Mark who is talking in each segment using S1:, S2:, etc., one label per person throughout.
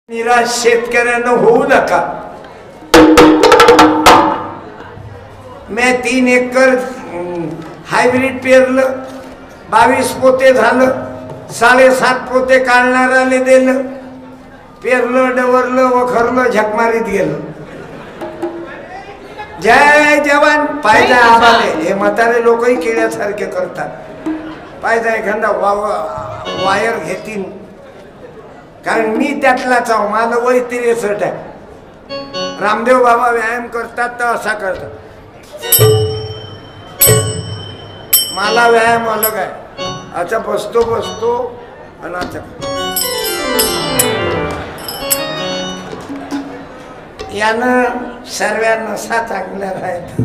S1: निराश शेतकऱ्यांना होऊ नका। मैं 3 एकर हायब्रिड पेरलं, 22 पोते झालं, 7.5 पोते काढणाराले दिलं, पेरलं डवरलं वखरलं झकमारीत गेलं। जय जवान पाहिजे आम्हाला। हे म्हातारे लोकही किड्यासारखे करतात। पाहिजे एखादा वायर घेतील, कारण मी त्यातलाच आहो। मला वय 63 आहे। रामदेव बाबा व्यायाम करतात तर असा करतात। मला व्यायाम अलग आहे। अच्छा बसतो आणि अच्छा यानं सर्वांना नसा चांगल्या राहतात।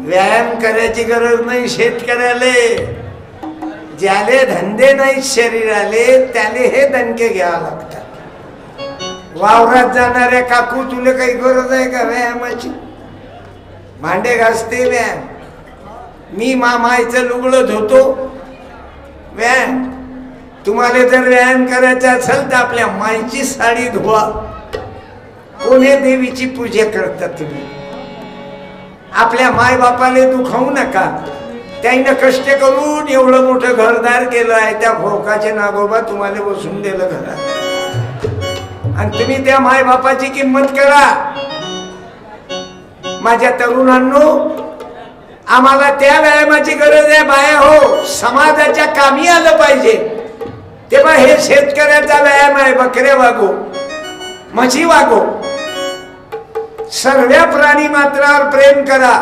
S1: व्यायाम करायची गरज नाही शेतकऱ्याला। ज्याले धंदे नाही शरीराले त्याले हे दणके घ्यावं लागतात। वावरात जाणाऱ्या काकू तुला काही गरज आहे का व्यायामाची? भांडे घासते व्यायाम, मी मामाईचं लुगडं धुतो व्यायाम। तुम्हाला जर व्यायाम करायचा असेल तर आपल्या माईची साडी धुवा। कोणी देवीची पूजा करतात तुम्ही? आपल्या माय बापाले दुखावू नका। त्यानं कष्ट करून एवढं मोठं घरदार केलं आहे, त्या भोकाचे नागोबा तुम्हाला बसून दिलं घरात, आणि तुम्ही त्या माय बापाची किंमत करा। माझ्या तरुणांनो, आम्हाला त्या व्यायामाची गरज आहे बाया हो। समाजाच्या कामी आलं पाहिजे, तेव्हा हे शेतकऱ्याचा व्यायाम आहे। बकरे वागो, म्हशी वागो, सर्व प्राणी मात्रावर प्रेम करा।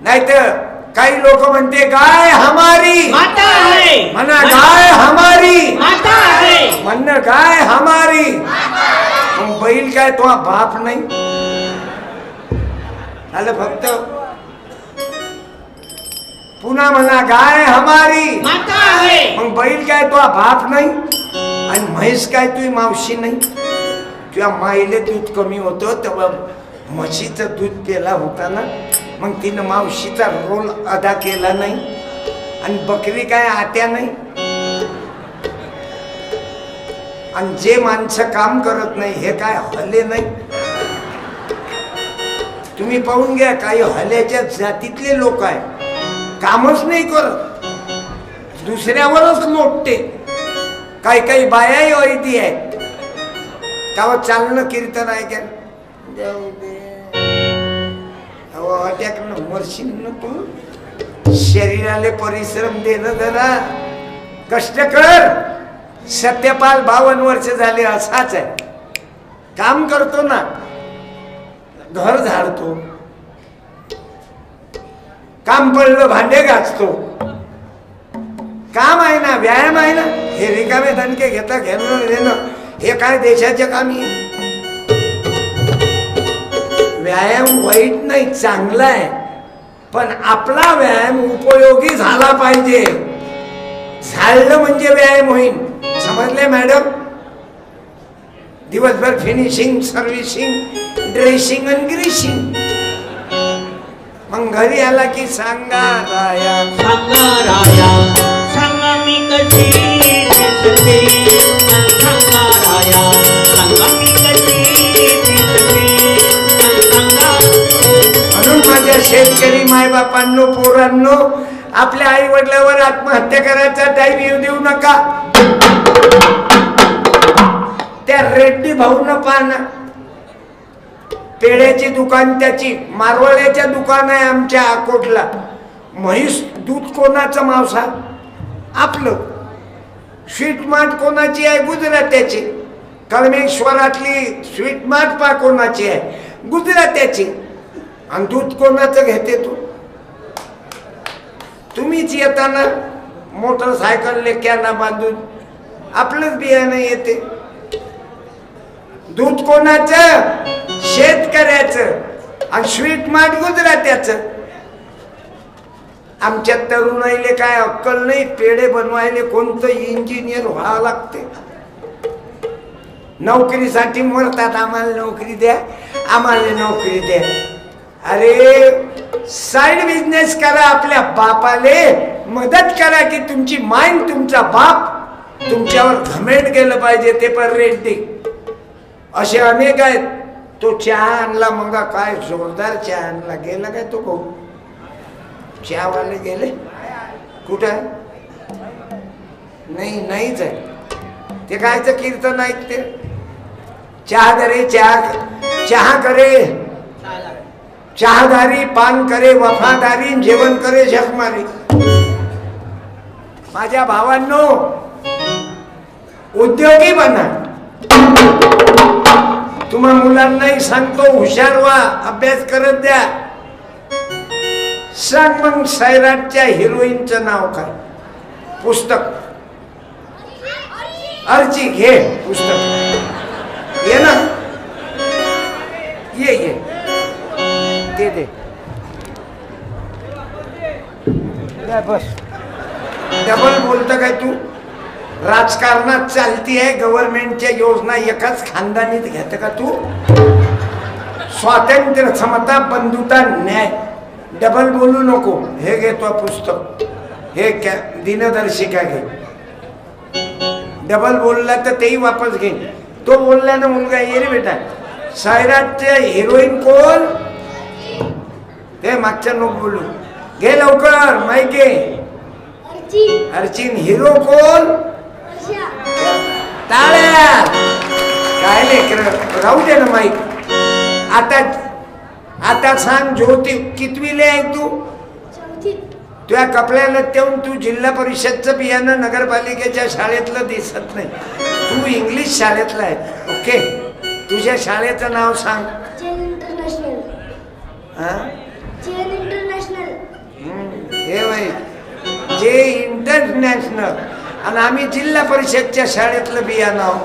S1: नाहीतर काही लोक म्हणते गाय हमारी माता है, म्हणा गाय हमारी माता है, म्हणणं गाय हमारी। मग बैल काय तो बाप नाही आलं? फक्त पुन्हा म्हणा गाय हमारी माता है, मग बैल काय तो बाप नाही, आणि म्हैस काय तुझी मावशी नाही? तुझ्या माईले दूध कमी होतं तेव्हा म्हशीचं दूध पेला होता ना, मग तिनं मावशीचा रोल अदा केला नाही। आणि बकरी काय आत्या नाही? आणि जे माणसं काम करत नाही हे काय हले नाही? तुम्ही पाहून घ्या, काही हल्याच्या जातीतले लोक आहे, कामच नाही करत, दुसऱ्यावरच लोटते। काही बायाही वैदी आहेत, तेव्हा चालणं कीर्तन आहे का? जाऊ दे अटॅक न मरशील न तू। शरीराले परिश्रम दे ना जरा, कष्ट कर। सत्यपाल 52 वर्ष झाले असाच आहे, काम करतो ना, घर झाडतो, काम पडलं भांडे घासतो, काम आहे ना, व्यायाम आहे ना। हे रिकामे दणके घेता घेणं देणं हे काय देशाच्या कामी? व्यायाम वाईट नाही, चांगला आहे, पण आपला व्यायाम उपयोगी झाला पाहिजे। झालं म्हणजे व्यायाम होईल, समजले मॅडम? दिवसभर फिनिशिंग, सर्व्हिसिंग, ड्रेसिंग आणि ग्रीसिंग, मग घरी आला की सांगा राया
S2: सांगा मी कशी दिसते, सांगा राया सांगा मी कशी दिसते,
S1: म्हणून माझ्या शेतकरी मायबापांनो, पोरांनो, आपल्या आई वडिलांवर आत्महत्या करायचा टाइम येऊ देऊ नका। त्या रेड्डी भाऊन पाहणं, पेढ्याची दुकान त्याची, मारवाड्याच्या दुकान आहे आमच्या अकोटला। म्हैस दूध कोणाचं मावसा? आपलं। स्वीट मार्ट कोणाची आहे? गुजरात्याची। कळमेश्वरातली स्वीट मार्ट पा कोणाची आहे? गुजरात्याची। आणि दूध कोणाचं घेते तू? तुम्हीच येताना मोटरसायकल लेक्याना बांधून आपलंच बियाणं येते। दूध कोणाचं? शेतकऱ्याचं। आणि स्वीट मार्ट गुजरात्याचं। आमच्या तरुणाईले काय अक्कल नाही, पेढे बनवायले कोणतं इंजिनियर व्हावं लागते। नोकरीसाठी मरतात, आम्हाला नोकरी द्या, आम्हाला नोकरी द्या। अरे साइड बिझनेस करा, आपल्या बापाले मदत करा की तुमची माय तुमचा बाप तुमच्या त्याच्यावर घमेंड केलं पाहिजे ते पण रेटिंग. असे अनेक आहेत. तो चहा आणला मग काय जोरदार चहा आणला. गेला काय तो भाऊ चहावाले गेले कुठं नाही नाहीच आहे ते कायचं कीर्तन ऐकते. चहा करे चहा करे चहादारी पान करे वफादारी जेवण करे झकमारी. माझ्या भावांनो उद्योगी बना. तुम्हा मुलांनाही सांगतो हुशार व्हा अभ्यास करत द्या. सांग मग सैराटच्या हिरोईनचं नाव काय. पुस्तक अर्ची घे पुस्तक ये ना ये दे दे बस. डबल बोलतं काय तू. राजकारणात चालती आहे गव्हर्नमेंटच्या योजना एकाच खानदानीत घेत का तू. स्वातंत्र्य समता बंधुता न्याय डबल बोलू नको. हे घे तो पुस्तक हे दिनदर्शिका घे. डबल बोलला तर तेही वापस घे. तो बोलला ना मुलगा ये रे बेटा. सैराटचे हिरोईन कोण ते मागच्या नको बोलू. घे लवकर माहिती घे. अर्चिन. हिरो कोण टाळ्या. काय लेकर राहू दे ना माईक. आता सांग ज्योती कितवीले आहे तू. तुझ्या कपड्याला तेवून तू जिल्हा परिषदचं बियाणं नगरपालिकेच्या शाळेतलं दिसत नाही. तू इंग्लिश शाळेतला आहे. ओके तुझ्या शाळेचं नाव सांग. हे वय जे इंटरनॅशनल. आणि आम्ही जिल्हा परिषदच्या शाळेतलं बियाणं.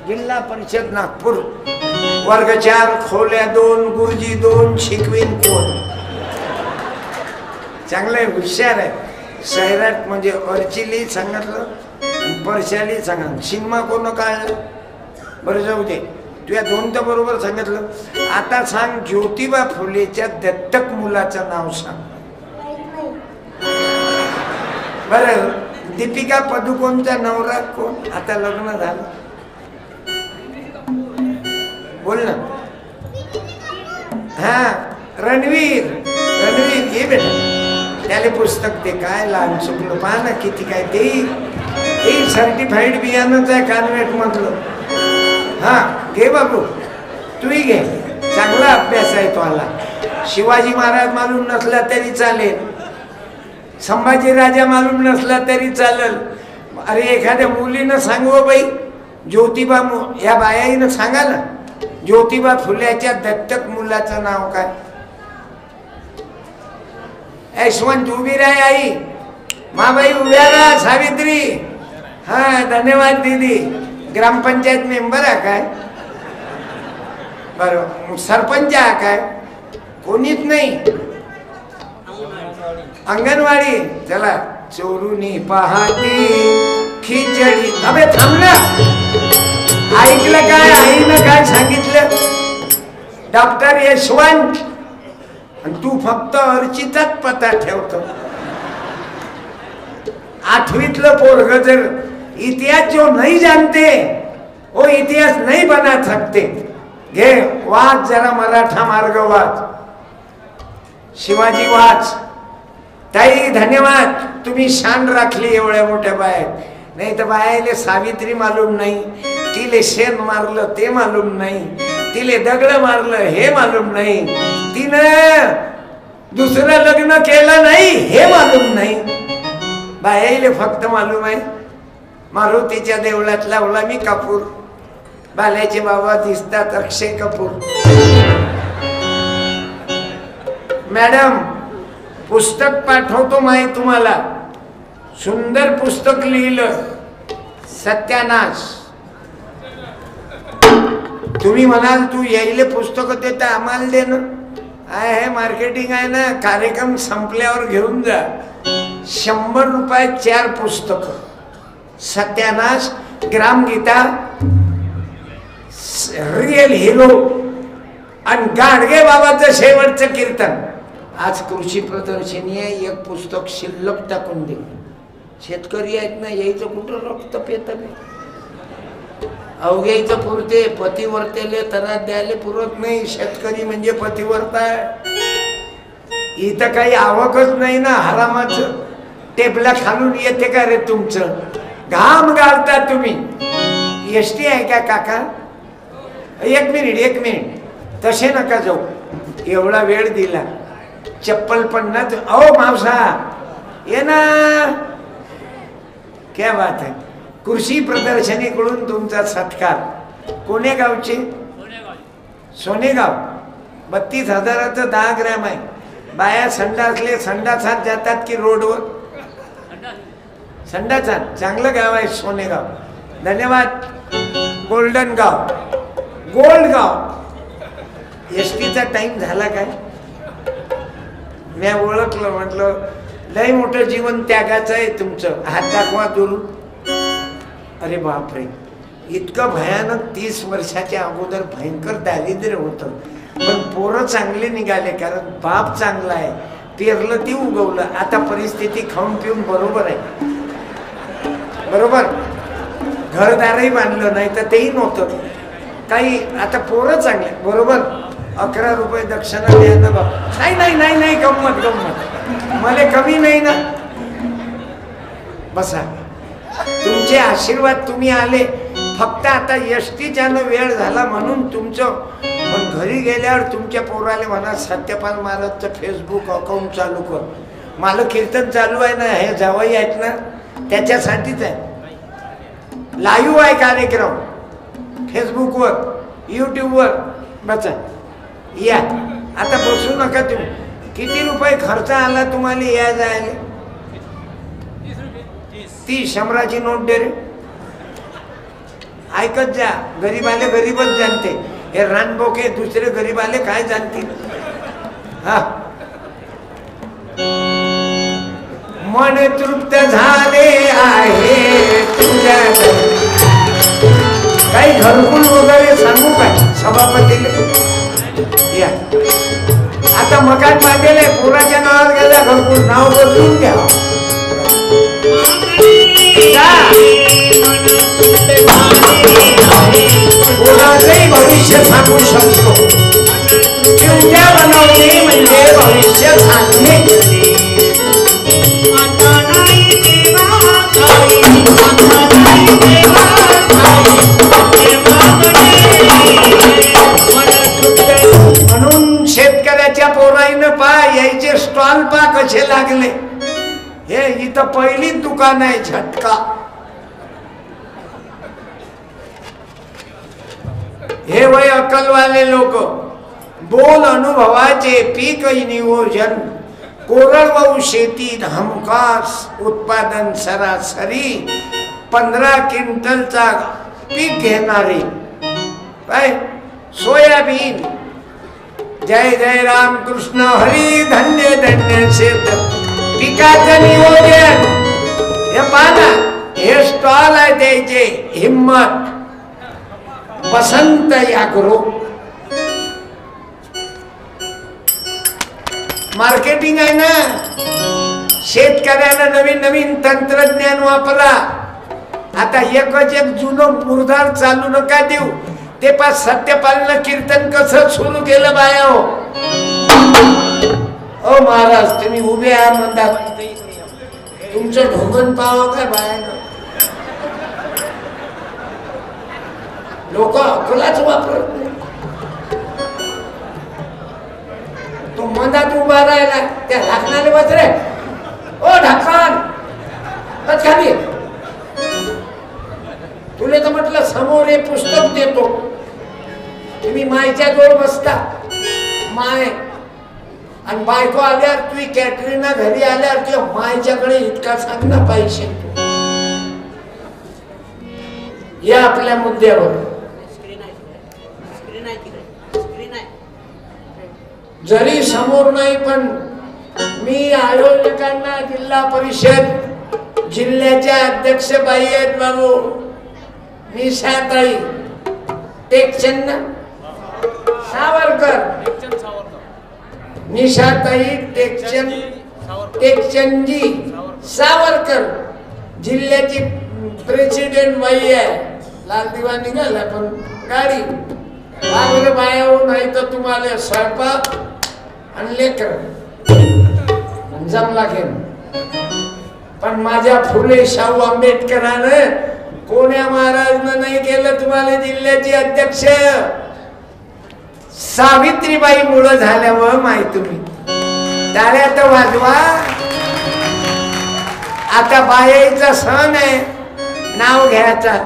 S1: जिल्हा परिषद नागपूर. वर्ग 4 खोल्या 2 गुरुजी 2 शिकवीन कोण. चांगलं आहे हुशार आहे. सैराट म्हणजे अर्चिली सांगितलं परशाली सांगा. सिनेमा कोण काढलं बरं जाऊ दे. तुझ्या दोन तर बरोबर सांगितलं. आता सांग ज्योतिबा फुलेच्या दत्तक मुलाचं नाव सांग. बरं दीपिका पदुकोणचा नवरा कोण. आता लग्न झालं बोल ना. हा रणवीर. रणवीर ये बेटा त्याले पुस्तक दे. काय लहान चुकलं पहा ना किती काय ते सर्टिफाईड बियाणंच आहे कॉन्व्हेंट मधलं. हा घे बाबू तूही घे. चांगला अभ्यास आहे तो आला. शिवाजी महाराज मालूम नसला तरी चालेल. संभाजी राजा मालूम नसला तरी चालेल. अरे एखाद्या मुलीनं सांगू बाई ज्योतिबा या बायाईनं सांगा ना ज्योतिबा फुल्याच्या दत्तक मुलाचं नाव काय. यशवंत उभी राय आई माबाई उभ्या राहा. सावित्री. हा धन्यवाद दीदी. ग्रामपंचायत मेंबर आहे काय. बरोबर सरपंच आहे काय. कोणीच नाही. अंगणवाडी. चला चोरुनी पहाती खिचडी. अबे थांब ना. ऐकलं काय आईनं काय सांगितलं. डॉक्टर यशवंत. आणि तू फक्त अर्चिताच पत्ता ठेवतो. 8वीतलं पोरग जर इतिहास जो नहीं जानते वो इतिहास नहीं बना सकते. घे वाच जरा मराठा मार्ग वाच. शिवाजी वाच. ताई धन्यवाद तुम्ही शान राखली एवढ्या मोठ्या बाहेर. नाही तर बायाले सावित्री मालूम नाही. तिले शेण मारलं ते मालूम नाही. तिले दगड मारलं हे मालूम नाही. तिनं दुसरं लग्न केलं नाही हे मालूम नाही. बायाले फक्त मालूम आहे मारुतीच्या देवळात लावला मी कापूर. बाल्याचे बाबा दिसतात अक्षय कपूर. मॅडम पुस्तक पाठवतो माहिती तुम्हाला. सुंदर पुस्तक लिहिलं सत्यानाश. तुम्ही म्हणाल तू यायले पुस्तक देता आम्हाला दे ना. आहे मार्केटिंग आहे ना. कार्यक्रम संपल्यावर घेऊन जा. 100 रुपयात 4 पुस्तक. सत्यानाश ग्रामगीता रियल हिरो आणि गाडगे बाबाचं शेवटचं कीर्तन. आज कृषी प्रदर्शनी आहे. एक पुस्तक शिल्लक टाकून दे. शेतकरी आहेत ना, यायचं कुठं रक्त पेत नाही. अवघ्याचं पुरते, पतिवर्तेले तरात द्यायला पुरत नाही. शेतकरी म्हणजे पतिवर्ता आहे. इथं काही आवकच नाही ना हरामाचं. टेबला खालून येते का रे तुमचं? घाम घालता तुम्ही. एसटी आहे का काका? एक मिनिट तसे नका जाऊ. एवढा वेळ दिला, चप्पल पण ना. अहो मावसा ये ना, क्या बात आहे. कृषी प्रदर्शनीकडून तुमचा सत्कार. कोण्या गावचे? सोनेगाव. 32,000चं 10 ग्रॅम आहे. बाया संडासात जातात की रोडवर? संडासात. चांगलं गाव आहे सोनेगाव. धन्यवाद. गोल्डन गाव, गोल्ड गाव. एसटीचा टाइम झाला काय? मी ओळखलं, म्हटलं लय मोठं जीवन त्यागाचं आहे तुमचं. हात दाखवा दुरून. अरे बापरे, इतकं भयानक. 30 वर्षाच्या अगोदर भयंकर दारिद्र्य होतं, पण पोरं चांगले निघाले कारण बाप चांगला आहे. पेरलं ती उगवलं. आता परिस्थिती खाऊन पिऊन बरोबर आहे. बरोबर. घरदारही बांधलं नाही तर तेही नव्हतं काही. आता पोरं चांगले. बरोबर. 11 रुपये दक्षिणा द्या ना बाप. नाही गंमत. मला कमी नाही ना. बसा. तुमचे आशीर्वाद. तुम्ही आले फक्त आता एसटीच्यानं वेळ झाला म्हणून तुमचं. पण घरी गेल्यावर तुमच्या पोराले म्हणा सत्यपाल महाराजचं फेसबुक अकाउंट चालू कर. मला कीर्तन चालू आहे ना, हे जावई आहेत ना, त्याच्यासाठीच आहे. लाईव्ह आहे कार्यक्रम फेसबुकवर, यूट्यूबवर. बचा या. आता बसू नका तुम्ही. किती रुपये खर्च आला तुम्हाला या जायला? 30. 100ची नोट दे रे. ऐकत जा. गरीबाले गरीबच जाणते. हे रानबोके दुसरे गरीबाले काय जाणतील? हा. मन तृप्त झाले आहे तुझ्या. काही घरकुल वगैरे सांगू काय सभापतीला? या. आता मकान बांधलेले पोराच्या नावावर गेला घरकुल. नाव बदलून घ्या. कोणाचंही भविष्य सांगू शकतो. चिवट्या बनवणे म्हणजे भविष्य सांगणे. म्हणून शेतकऱ्याच्या पोराईनं पा यायचे स्टॉल पा कसे लागले. हे इथं पहिलीच दुकान आहे. झटका. हे वय अक्कलवाले लोक. बोल अनुभवाचे पीक नियोजन. कोरडवाहू शेतीत हमखास उत्पादन सरासरी 15 क्विंटलचा पीक घेणारे. काय सोयाबीन. जय जय राम कृष्ण हरी. धन्य धन्य शेत पिकाचं नियोजन. हे पाना हे स्टॉल आहे द्यायचे. हिम्मत. बसंत याग्रो. मार्केटिंग आहे ना. शेतकऱ्याला नवीन नवीन तंत्रज्ञान वापरा. आता एकच एक जुनं मुरदार चालू नका देऊ. ते पास सत्यपालनं कीर्तन कसं सुरू केलं बाया हो. ओ महाराज तुम्ही उभे आहे म्हणतात. तुमचं ढोंगण पाहावं काय बायानं? लोक अकलाच वापरत नाही. तो मधात उभा राहिला त्या ढाकणाने बसरे. ओ ढाकण खाली. तुले तर म्हटलं समोर हे पुस्तक देतो. तुम्ही मायच्या जवळ बसता. माय आणि बायको आल्यावर तुझी कॅटरीना घरी आल्यावर तुझ्या मायच्याकडे इतका सांग ना पैसे. या आपल्या मुद्द्यावर. जरी समोर नाही पण मी आयोजकांना जिल्हा परिषद जिल्ह्याच्या अध्यक्ष बाई आहेत बाबू. निशाताई टेकचंद सावरकर. निशाताई टेकचंदजी सावरकर जिल्ह्याची प्रेसिडेंट बाई आहे, लाल दिवा निघाला पण गाडी बाजूला बाया नाही तर तुम्हाला स्वयंपाक आणि लेकर जमला घेऊन. पण माझ्या फुले शाहू आंबेडकरानं कोण्या महाराजनं नाही केलं तुम्हाला जिल्ह्याची अध्यक्ष. सावित्रीबाई मुळे झाल्यावर माहिती तुम्ही टाळ्या तर वाजवा. आता बायाचा सण आहे, नाव घ्यायचा.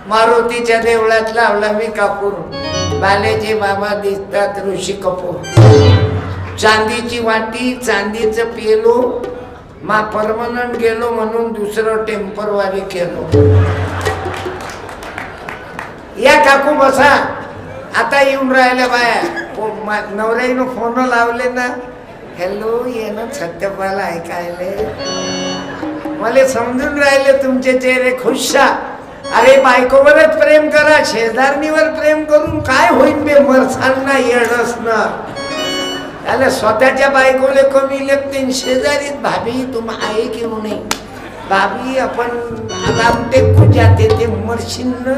S1: मारुतीच्या देवळात लावला मी कापूर, बालेचे बाबा दिसतात ऋषी कपूर. चांदीची वाटी, चांदीचं पेलो, मा परमनंट गेलो म्हणून दुसरं टेम्परवारी केलो. या काकू बसा, आता येऊन राहिल्या बाया. नवऱ्यानं फोन लावले ना, हॅलो ये ना सत्यपाला ऐकायले. मला समजून राहिले तुमचे चेहरे खुशा. अरे बायकोवरच प्रेम करा, शेजारणीवर प्रेम करून काय होईल बे, मरसांना येडस ना. त्याला स्वतःच्या बायकोले कमी लेखते, शेजारीत भाभी तुम आहे की नाही, भाभी आपण आराम टेकू जाते ते मरशील ना.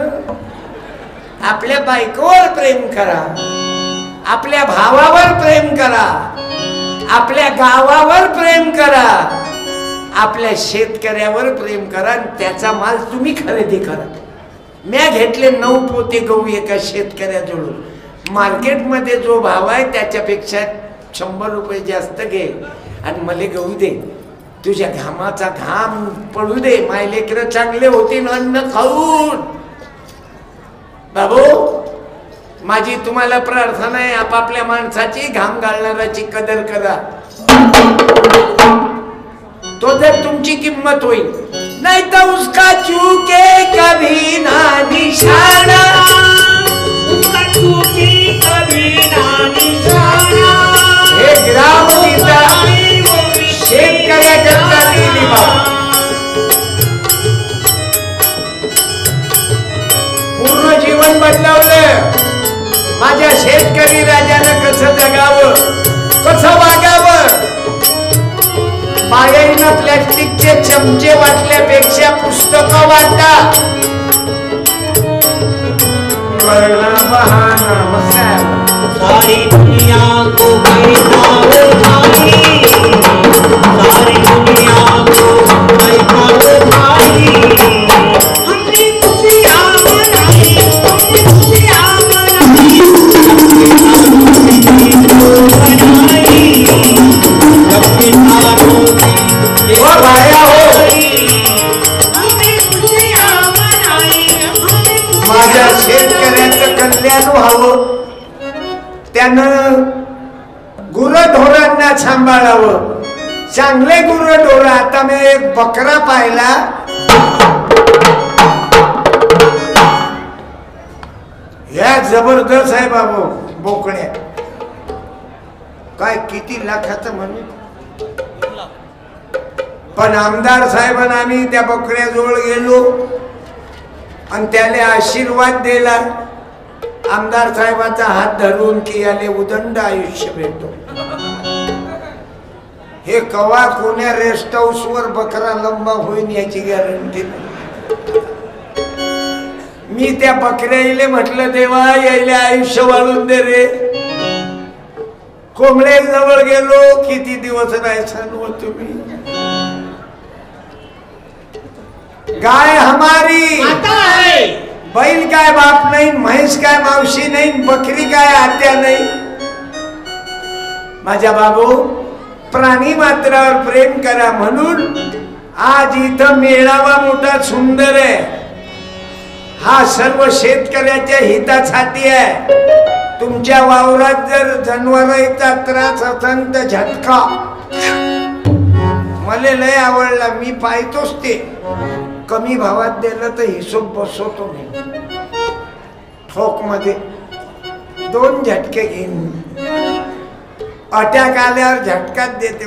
S1: आपल्या बायकोवर प्रेम करा, आपल्या भावावर प्रेम करा, आपल्या गावावर प्रेम करा, आपल्या शेतकऱ्यावर प्रेम करा. त्याचा माल तुम्ही खरेदी करा. म्या घेतले 9 पोते गहू एका शेतकऱ्याजवळून. मार्केटमध्ये जो भाव आहे त्याच्यापेक्षा 100 रुपये जास्त घे आणि मला गहू दे. तुझ्या घामाचा घाम पडू दे, माय लेकरं चांगले होतील अन्न खाऊन. बाबू माझी तुम्हाला प्रार्थना आहे, आपापल्या माणसाची घाम घालणाराची कदर करा. तो जर तुमची किंमत होईल, नाही तर उसका चूके कभी ना निशाना, उसका चूके कभी ना निशाना. हे ग्रामगीता शेतकऱ्याकरता लिहिली बाबा. पूर्ण जीवन बदलवलं. माझ्या शेतकरी राजानं कसं जगावं, कसं वागावं. बायाईनं प्लॅस्टिकचे चमचे वाटल्यापेक्षा पुस्तकं वाटा.
S2: सारी दुनिया को बैठाओ भाई, सारी दुनिया को बैठाओ भाई. हमने खुशियाँ मनाई, हमने खुशियाँ मनाई, सबके सारों की
S1: ओ भाया हो,
S2: हमने खुशियाँ मनाई,
S1: माझ्या शेतकऱ्याचं कल्याण व्हावं, त्यानं गुरढोरांना सांभाळावं. चांगले गुरढोर. आता मी एक बकरा पाहिला, या जबरदस्त आहे बाबू. बोकड्या काय किती लाखाचं म्हणून. पण आमदार साहेबांना आम्ही त्या बकऱ्याजवळ गेलो आणि त्याला आशीर्वाद दिला. आमदार साहेबाचा हात धरून की याले उदंड आयुष्य भेटतो. हे कवा कोण्या रेस्ट हाऊस वर बकरा लंबा होईल याची गॅरंटी नाही. मी त्या बकऱ्याले म्हटलं, देवा यायले आयुष्य वाढून दे रे. कोंबड्या जवळ गेलो, किती दिवस राहायचं हो तुम्ही. गाय हमारी
S2: आता है,
S1: बैल काय बाप नाही, म्हैस काय मावशी नाही, बकरी काय आत्या नाही. माझ्या बाबू प्राणी मात्रावर प्रेम करा. म्हणून आज इथं मेळावा मोठा सुंदर आहे. हा सर्व शेतकऱ्याच्या हितासाठी आहे. तुमच्या वावरात जर जनावरांचा त्रास असेल तर झटका. मला लय आवडला, मी पाहतोच ते. कमी भावात दिलं तर हिशोब बसवतो मी. ठोक मध्ये 2 झटके घेईन. अटॅक आल्यावर झटकाच देते.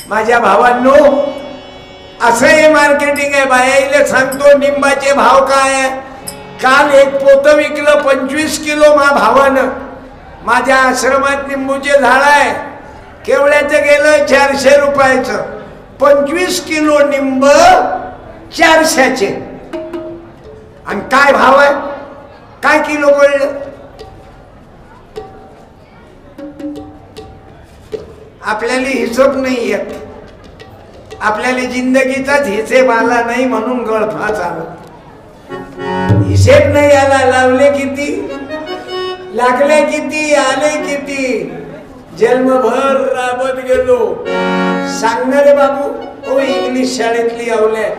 S1: माझ्या भावांनो, असं हे मार्केटिंग आहे. बायाईले सांगतो निंबाचे भाव काय आहे. काल एक पोतं विकलं 25 किलो मा भावानं. माझ्या आश्रमात निंबूचे झाड आहे, केवळ्याचं गेलं 400 रुपयाचं. 25 किलो निंब 400चे. आणि काय भाव आहे, काय किलो पडलं? आपल्याला हिशोब नाही येत, आपल्याला जिंदगीचाच हिशेब आला नाही म्हणून गळफास आला. हिशेब नाही आला, लावले किती, लागले किती, आले किती, जन्मभर राबत गेलो. सांगणारे बाबू ओ इंग्लिश शाळेतली आवल्या.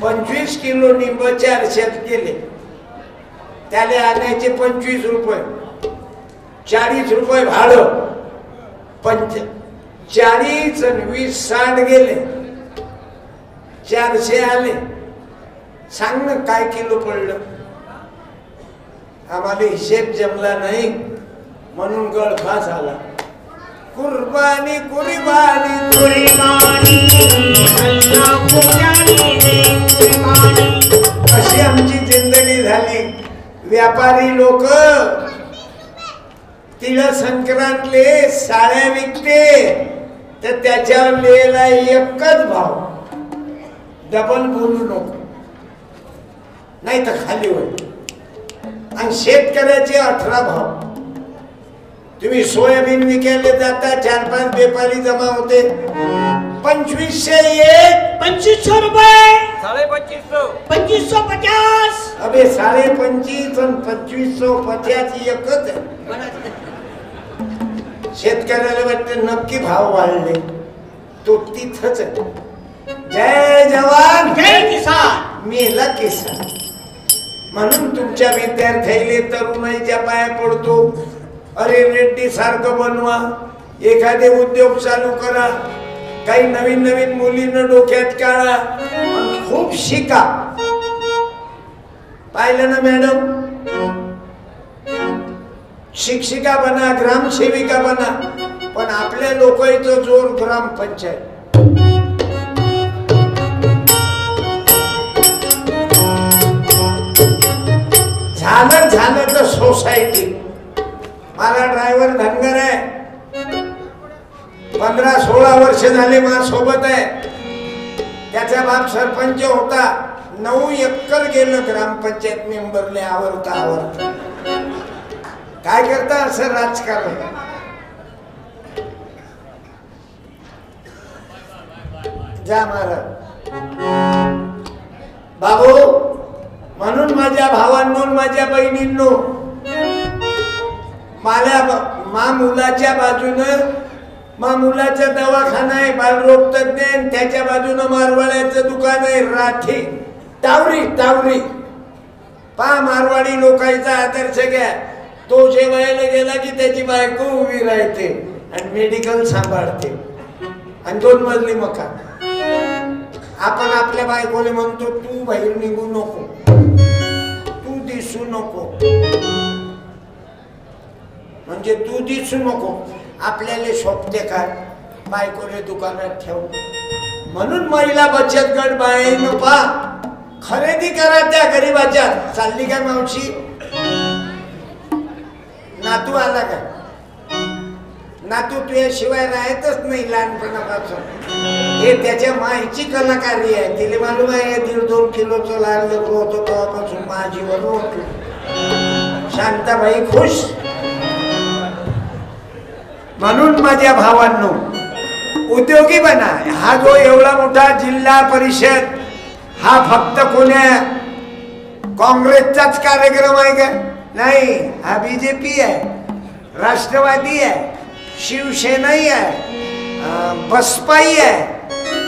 S1: 25 किलो निंब 400 गेले, त्याला आणायचे 25 रुपये, 40 रुपये भाडं. 40 आणि 20 60 गेले, 400 आले. सांग ना काय किलो पडलं? आम्हाला हिशेब जमला नाही म्हणून गळफास आला. कुर्बानी कुर्बानी
S2: कुर्बानी अल्लाह कुर्बानी रे कुर्बानी.
S1: अशी आमची जिंदगी झाली. व्यापारी लोक तिळ संक्रांतले साड्या विकते तर त्याच्यावर लिहिला एकच भाव, डबल बोलू नको नाही तर खाली होईल. आणि शेतकऱ्याचे 18 भाव. तुम्ही सोयाबीन विकायला जाता 4-5 बेपारी जमा होते, 2501
S2: 2500 रुपये,
S3: 2550,
S2: 2550.
S1: अबे 2550 आणि 2550 एकच आहे. शेतकऱ्याला वाटते नक्की भाव वाढले, तो तिथंच आहे. जय जवान
S2: जय किसान.
S1: मेला किसान. म्हणून तुमच्या विद्यार्थ्याले तरुणाईच्या पाया पडतो, अरे रेड्डी सारखं बनवा, एखादे उद्योग चालू करा, काही नवीन नवीन मुलींना डोक्यात काढा, खूप शिका. पाहिलं ना मॅडम, शिक्षिका बना, ग्रामसेविका बना, पण आपल्या लोकांचं जोर ग्रामपंचायत. झालं तर सोसायटी. मला ड्रायव्हर धनगर आहे, 15-16 वर्ष झाले माझ्या सोबत आहे. त्याचा बाप सरपंच होता, 9 एकर गेलं ग्रामपंचायत मेंबरले आवडता. काय करता असं राजकारण? जा महाराज. बाबू, म्हणून माझ्या भावांनो, माझ्या बहिणींनो, मा मुलाच्या बाजूनं मा मुलाचा दवाखाना आहे, बालरोग तज्ञ, त्याच्या बाजूनं मारवाड्याचं दुकान आहे, राठी टावरी. पहा मारवाडी लोकांचा आदर्श घ्या. तो जेवायला गेला की त्याची बायको उभी राहते आणि मेडिकल सांभाळते आणि 2 मजली मकान. आपण आपल्या बायकोले म्हणतो तू बाहेर निघू नको, तू दिसू नको, म्हणजे तू दिसू नको. आपल्याला शोभते काय बायकोले दुकानात ठेव. म्हणून महिला बचत गट बाईनं पा खरेदी करा त्या गरीबाच्या. चालली काय मावशी? नातू आला का? नातू तुझ्याशिवाय राहतच नाही लहानपणापासून. हे त्याच्या माईची कलाकारी आहे. तिला मालूम आहे 1.5-2 किलोचं लहान लेकरू होतं तेव्हापासून माझीवर होतो. शांताबाई खुश. म्हणून माझ्या भावांनो, उद्योगी बना. हा जो एवढा मोठा जिल्हा परिषद, हा फक्त कोण्या काँग्रेसचाच कार्यक्रम आहे का? नाही, हा बीजेपी आहे, राष्ट्रवादी आहे, शिवसेनाही आहे, बसपाही आहे,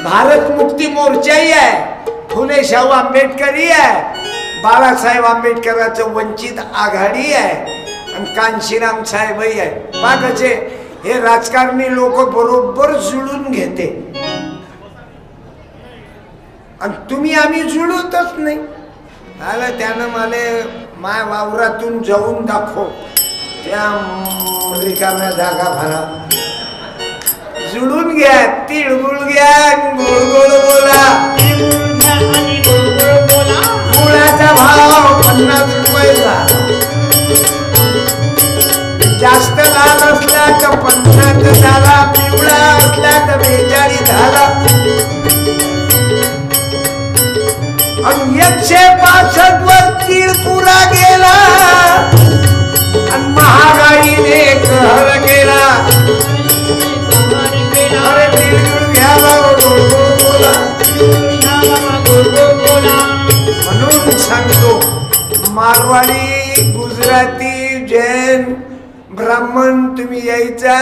S1: भारत मुक्ती मोर्चाही आहे, फुले शाहू आंबेडकरी आहे, बाळासाहेब आंबेडकरांचं वंचित आघाडी आहे आणि कांशीराम साहेबही आहे. पाकचे हे राजकारणी लोक बरोबर जुळून घेते आणि तुम्ही आम्ही जुळतच नाही. आला त्यानं मला माय वावरातून जाऊन दाखव, त्या रिकाम्या जागा भरा. जुळून घ्या, तिळगुळ घ्या, गोड गोड बोला. गुळाचा भाव 50 रुपयाचा. जास्त लाल असला तर 50 झाला, पिवळा असला तर 42 165 वर तीळ पुरा गेला आणि महागाईने कहर केला. अरे तीळ घ्या बाबा, गोड बोला. म्हणून सांगतो, मारवाडी, गुजराती, जैन, ब्राह्मण तुम्ही यायचा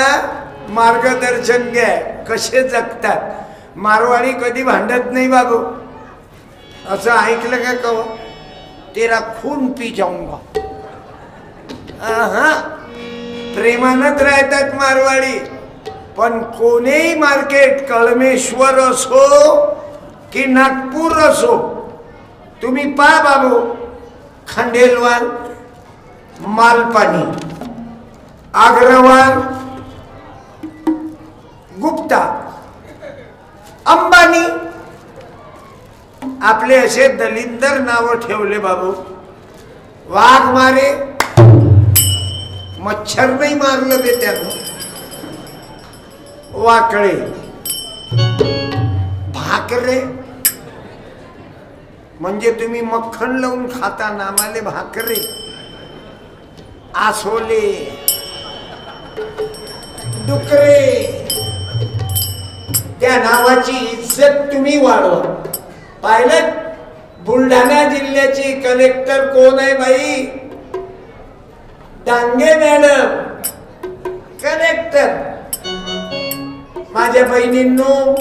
S1: मार्गदर्शन घ्या कसे जगतात. मारवाडी कधी भांडत नाही बाबू. असं ऐकलं का कव, तेरा खून पी जाऊंगा. हा, प्रेमानच राहतात मारवाडी. पण कोणीही मार्केट, कळमेश्वर असो की नागपूर असो, तुम्ही पहा बाबू, खंडेलवाल, मालपानी, अग्रवाल, गुप्ता, अंबानी, आपले असे दलिंदर नाव ठेवले बाबू. वाघ मारे, मच्छर नाही मारलं बे त्यानं. वाकळे, भाकरे, म्हणजे तुम्ही मक्खन लावून खाता, नामाले भाकरे. आसोले, डुकरे, त्या नावाची इज्जत तुम्ही वाढवा. पाहिलं, बुलढाणा जिल्ह्याची कलेक्टर कोण आहे बाई? Dange madam collector. माझ्या बहिणींनो,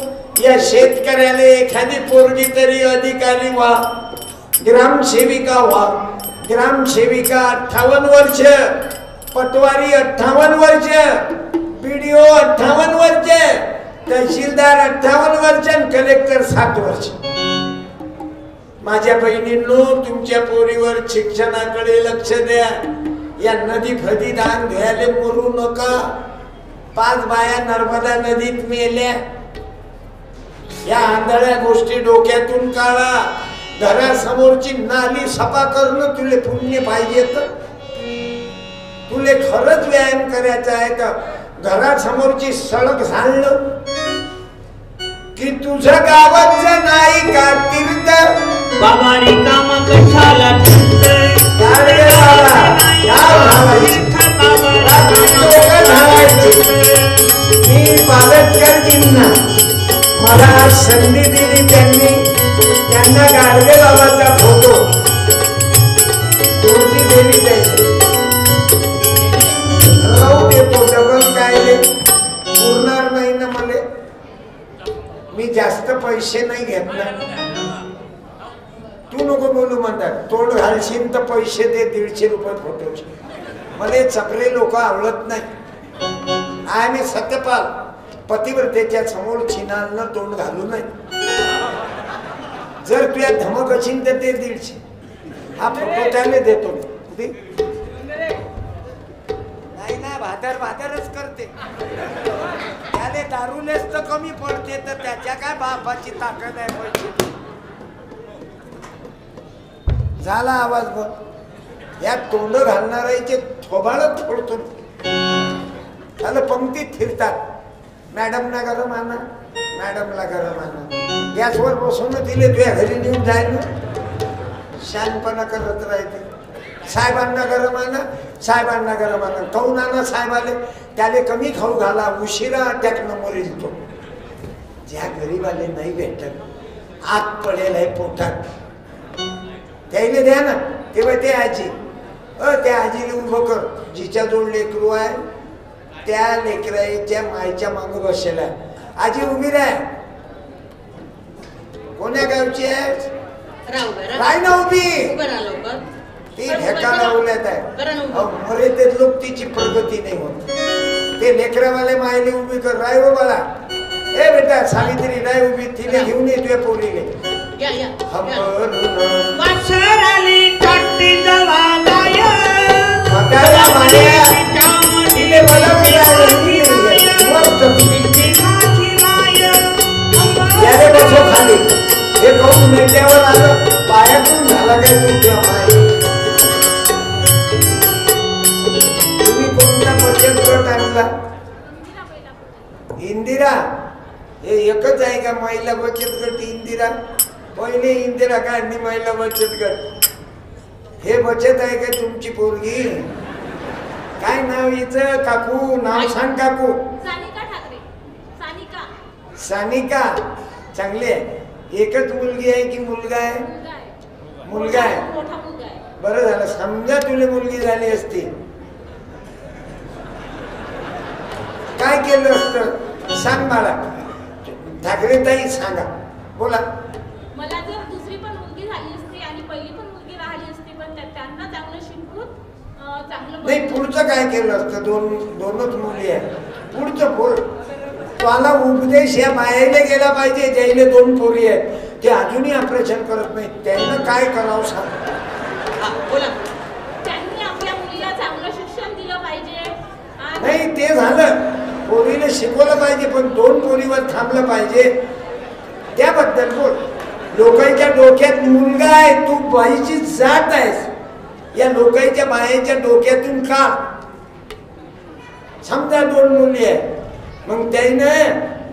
S1: या शेतकऱ्याला एखादी पोरगी तरी अधिकारी व्हा, ग्रामसेविका व्हा. ग्रामसेविका 58 वर्ष, पटवारी 58 वर्ष, बीडीओ 58 वर्ष, तहसीलदार 58 वर्ष, कलेक्टर 7 वर्ष. माझ्या बहिणींनो, तुमच्या पोरीवर शिक्षणाकडे लक्ष द्या. या नदी फदी दान घ्यायला मरू नका. 5 बाया नर्मदा नदीत मेल्या. या आंधळ्या गोष्टी डोक्यातून काढा. घरासमोरची नाली सफा करणं तुले पुण्य पाहिजे तर, तुले खरंच व्यायाम करायचा आहे तर घरासमोरची सडक झाडलं की तुझं गावाचं नाही का तीर्थ.
S2: बाबा रिकाम कशाला
S1: मी पालटकरजींना मला संधी दिली, त्यांना गाडगे बाबाचा फोटो तुळशी देवी द्यायची. राहू देतो, डबल काय पुरणार नाही ना मला. मी जास्त पैसे नाही घेत ना. तू नको बोलू म्हणतात, तोंड घालशील तर पैसे दे 150 रुपये फोटोचे. मला चपरे लोक आवडत नाही. आम्ही सत्यपाल, पतिव्रतेच्या समोर चिनानं तोंड घालू नये. जर तुझ्या धमक असेल तर ते 150. हा फोटो त्याला देतो. नाही ना, भादरच करते. त्याले दारूलेच तर कमी पडते, तर त्याच्या काय बापाची ताकद आहे पैसे. झाला आवाज बघ. या तोंड घालणाऱ्याचे थोबाळच फोडतो. त्याला पंक्तीत फिरतात. मॅडमला गरम आणा, मॅडमला गरम आणा. गॅसवर बसून दिले तुझ्या घरी नेऊन जायला. शानपणा करत राहते. साहेबांना गरम आणा, साहेबांना गरम आणा. खाऊन आणा साहेबाले, त्याले कमी खाऊ घाला. उशिरा अटॅक न मरेल तो. ज्या गरीबाले नाही भेटत, आग पडेल आहे पोटात, त्याला द्या ना. तेव्हा ते आजी, त्या आजीला उभं कर, जिच्या जोड लेकरू आहे त्या लेकराच्या मायच्या मागं बसलेला. आजी उभी राह. कोण्या गावची आहे? राय ना उभी. ती ढेका लावल्यात आहे. मरे ते लोक तिची प्रगती नाही होत. ते लेकरावाले मायले उभी कर. राय हो बाळा, ए बेटा सावित्री राय उभी. तिने घेऊन ये तुझ्या पोरीले. यारे बसो खाली. हे खाऊन मेट्यावर आलं, पायातून झाला काय तुमच्या माय. तुम्ही कोणता बचत गट आणला? इंदिरा. हे एकच आहे का महिला बचत गट इंदिरा? पहिले इंदिरा गांधी महिला बचत गट, हे बचत आहे का तुमची पोरगी? काय नाव हिचं? काकू नाव सांग काकू.
S3: सानिका ठाकरे. सानिका.
S1: सानिका चांगली आहे. एकच मुलगी आहे की मुलगा आहे? मुलगा आहे.
S3: मोठा मुलगा आहे.
S1: बरं झालं. समजा तुला मुलगी झाली असती काय केलं असतं सांग मला. ठाकरे ताई सांगा, बोला.
S3: मला जर दुसरी पण मुलगी झाली असती आणि पहिली पण मुलगी राहिली असती, पण त्यांना चांगलं शिकवून चांगलं.
S1: नाही, पुढचं काय केलं असतं? दोनच मुली आहेत. पुढचं बोल. मला उपदेश या मायाला गेला पाहिजे. ज्याला 2 पोरी आहेत ते अजूनही ऑपरेशन करत नाही. त्यांना काय करावं सांग.
S2: बोला.
S3: त्यांनी आपल्या मुलीला चांगलं शिक्षण दिलं पाहिजे.
S1: नाही ते झालं, पोरीला शिकवलं पाहिजे, पण 2 पोरीवर थांबलं पाहिजे. त्याबद्दल बोल. लोकांच्या डोक्यात मुलगा आहे, तू बाईची जात आहेस. या लोकांच्या बायांच्या डोक्यातून का समजा 2 मुली आहेत, मग त्याने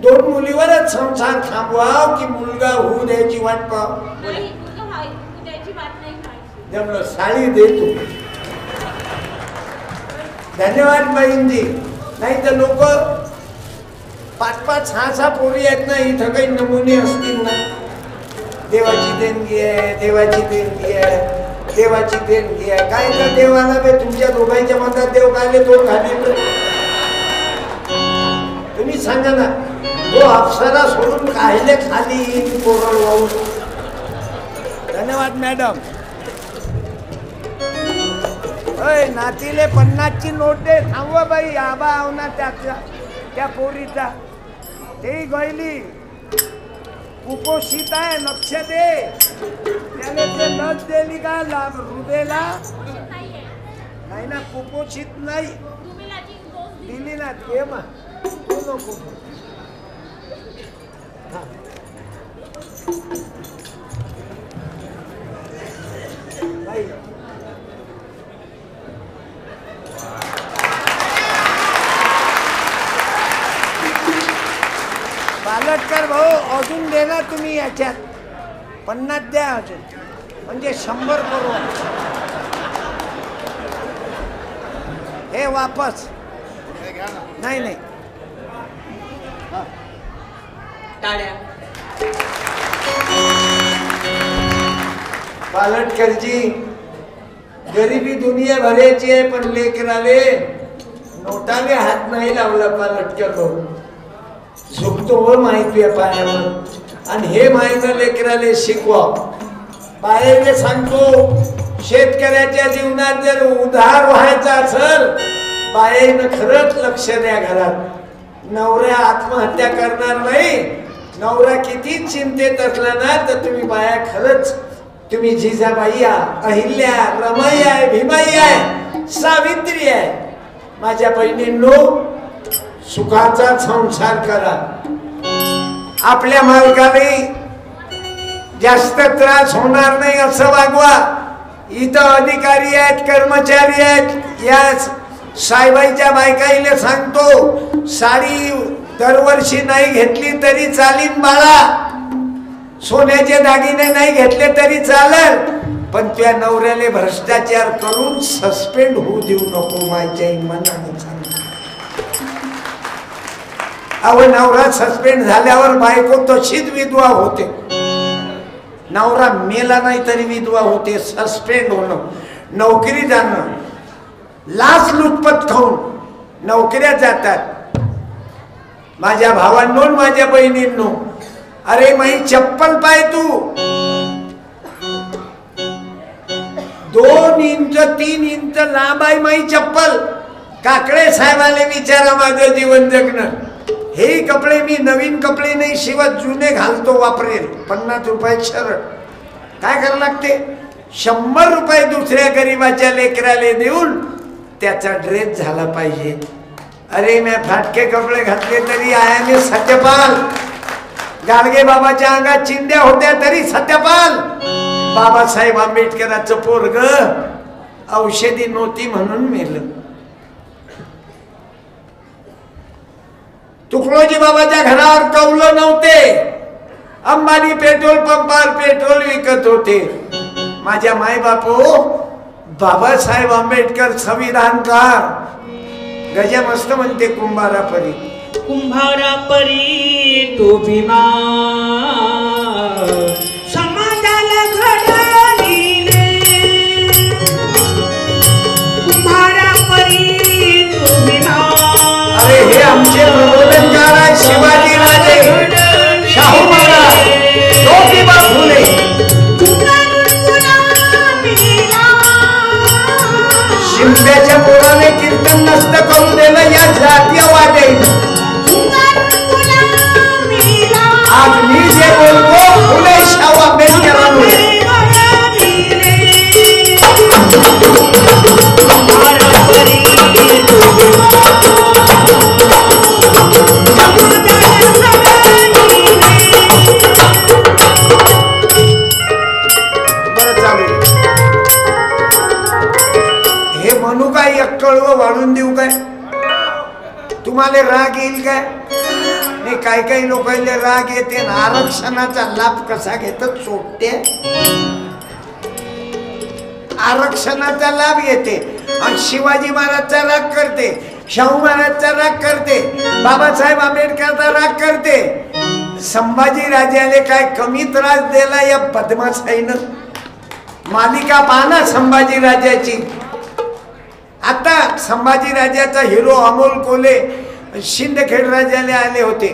S1: 2 मुलीवरच संसार थांबवाव की मुलगा होऊ द्यायची वाट पाव?
S3: नाही, मुलगा द्यायची वाट नाही पाहिजे.
S1: जमलं. साडी दे तू. धन्यवाद बहीणजी. नाही तर लोक 5-5, 6-6 पोरी आहेत ना, इथं काही नमुने असतील ना. देवाची देणगी आहे, देवाची देणगी आहे, देवाची देणगी आहे. काय तर देवाला बे तुमच्या दोघांच्या मतात देव कायले तोड घाले? तुम्ही सांगा ना. तो अप्सरा सोडून काहिले खाली कोरड वाहून. धन्यवाद मॅडम. अय नातीले 50ची नोट दे. थांबवा बाई. आबा आवना त्या पोरीचा. ते गैली कुपोषित आहे, लक्ष दे. त्याने ते लस दिली का हृदयला? नाही ना, कुपोषित नाही दिली ना. ते मग नको. बाई पालटकर भाऊ, अजून दे ना तुम्ही. याच्यात 50 द्या अजून, म्हणजे 100 करू. हे वापस नाही. नाही
S2: टाळ्या.
S1: पालटकरजी, गरिबी दुनिया भरायची आहे, पण लेकराले नोटाने हात नाही लावला. पालटकर भाऊ झुकतो व माहिती आहे पायावर. आणि हे माहिती लेकराले शिकवा. बाहेर सांगतो, शेतकऱ्याच्या जीवनात जर उधार व्हायचा असेल, बाईनं खरंच लक्ष द्या घरात. नवऱ्या आत्महत्या करणार नाही. नवरा किती चिंतेत असला ना, तर तुम्ही बाया खरंच, तुम्ही जिजाबाई आहे, अहिल्या, रमाई आहे, भीमाई आहे, सावित्री आहे. माझ्या बहिणींनो, सुखाचा संसार करा. आपल्या मालकाने जास्त त्रास होणार नाही असं वागवा. इथं अधिकारी आहेत, कर्मचारी आहेत. या साईबाईच्या बायकाईला सांगतो, साडी दरवर्षी नाही घेतली तरी चालीन बाळा. सोन्याचे दागिने नाही घेतले तरी चालेल, पण त्या नवऱ्याने भ्रष्टाचार करून सस्पेंड होऊ देऊ नको. माझ्या मनाने सांगतो. अहो, नवरा सस्पेंड झाल्यावर बायको तशीच विधवा होते. नवरा मेला नाही तरी विधवा होते. सस्पेंड होणं, नोकरी जाणं, लाच लुटपत खाऊन नोकऱ्या जातात. माझ्या भावांनो, माझ्या बहिणींनो, अरे माई चप्पल पाय तू. 2 इंच 3 इंच लांब आहे माई चप्पल. काकडे साहेबाले विचारा माझं जीवन जगणं. हे कपडे मी नवीन कपडे नाही शिवत, जुने घालतो, वापरेल. 50 रुपये शर्ट. काय करावं लागते? 100 रुपये दुसऱ्या गरीबाच्या लेकराले देऊन त्याचा ड्रेस झाला पाहिजे. अरे मी फाटके कपडे घातले तरी आयाने सत्यपाल. गाडगे बाबाच्या अंगात चिंध्या होत्या तरी सत्यपाल. बाबासाहेब आंबेडकरांचं पोरग औषधी नव्हती म्हणून मेलं. तुकडोजी बाबाच्या घरावर कौलं नव्हते. अंबानी पेट्रोल पंपावर पेट्रोल विकत होते. माझ्या माय बापू बाबासाहेब आंबेडकर संविधानकार गजा मस्त म्हणते कुंभारा परी.
S2: कुंभारा परी तो भीमा समाजाला घडविले. कुंभारा परी तो भीमा.
S1: अरे हे आमचे प्रबोधनकार आहे. शिवाजी राजे, शाहू महाराज, ज्योतिबा फुले. शिंप्याच्या पोराने कीर्तन नसतं करू दिलं या जातीय वाटे. आज मी जे बोलतो फुले शाहू आंबेडकरांमुळे. कळवं वाढून देऊ काय? तुम्हाला राग येईल काय? नाही, काही काही लोकांना राग येते. आरक्षणाचा लाभ कसा घेतात चोट्टे. आरक्षणाचा लाभ येते आणि शिवाजी महाराजचा राग करते, शाहू महाराजचा राग करते, बाबासाहेब आंबेडकरचा राग करते. संभाजी राजाने काय कमी त्रास दिला या बदमाशाईनं? मालिका पाहना संभाजी राजाची. आता संभाजी राजाचा हिरो अमोल कोल्हे शिंदखेड राजाला आले होते.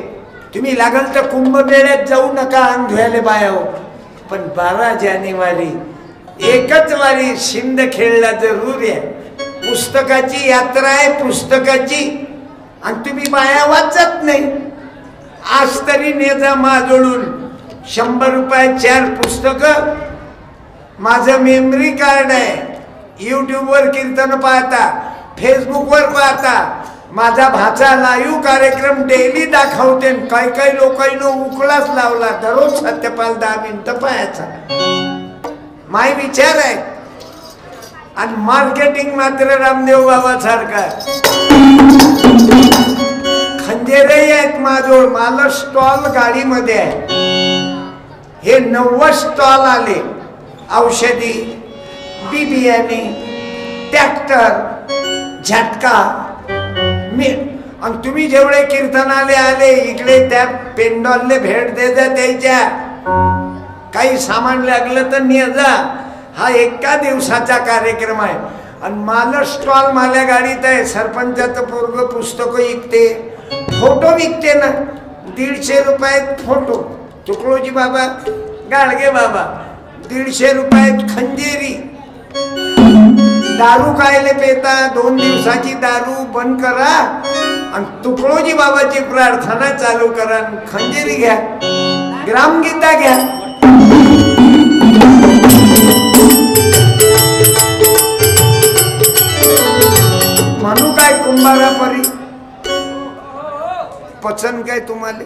S1: तुम्ही लागल तर कुंभमेळ्यात जाऊ नका अंग धुयाले बाया हो, पण 12 जानेवारी एकच वारी शिंदखेडला जरूर आहे. पुस्तकाची यात्रा आहे, पुस्तकाची. आणि तुम्ही बाया वाचत नाही. आज तरी नेजा माजोडून 100 रुपये 4 पुस्तकं. माझं मेमरी कार्ड आहे. यूट्यूबवर कीर्तन पाहता, फेसबुकवर पाहता. माझा भाचा लाईव्ह कार्यक्रम डेली दाखवते. काही काही लोकांनी उकळाच लावला. दररोज सत्यपाल 10 मिनिटं पाहायचा. माय विचार आहे. आणि मार्केटिंग मात्र रामदेव बाबा सारखा. खंजेरही आहेत माझोळ. मला स्टॉल गाडीमध्ये आहे. हे 90 स्टॉल आले. औषधी, बी बियाणे, ट्रॅक्टर, झटका, मीठ. आणि तुम्ही जेवढे कीर्तनाले आले इकडे त्या पेंडॉलने भेट देजा द्यायच्या. काही सामान लागलं तर ने जा. हा एका दिवसाचा कार्यक्रम आहे. आणि मला स्टॉल माझ्या गाडीत आहे. सरपंचाचं पोरग पुस्तकं विकते, फोटो विकते ना. 150 रुपयात फोटो. तुकडोजी बाबा, गाडगे बाबा 150 रुपयात खंजेरी. दारू कायले पेता? 2 दिवसाची दारू बंद करा आणि तुकडोजी बाबाची प्रार्थना चालू करा. खंजेरी घ्या, ग्रामगीता घ्या. म्हणू काय कुंभारा परी? पचन काय तुम्हाला?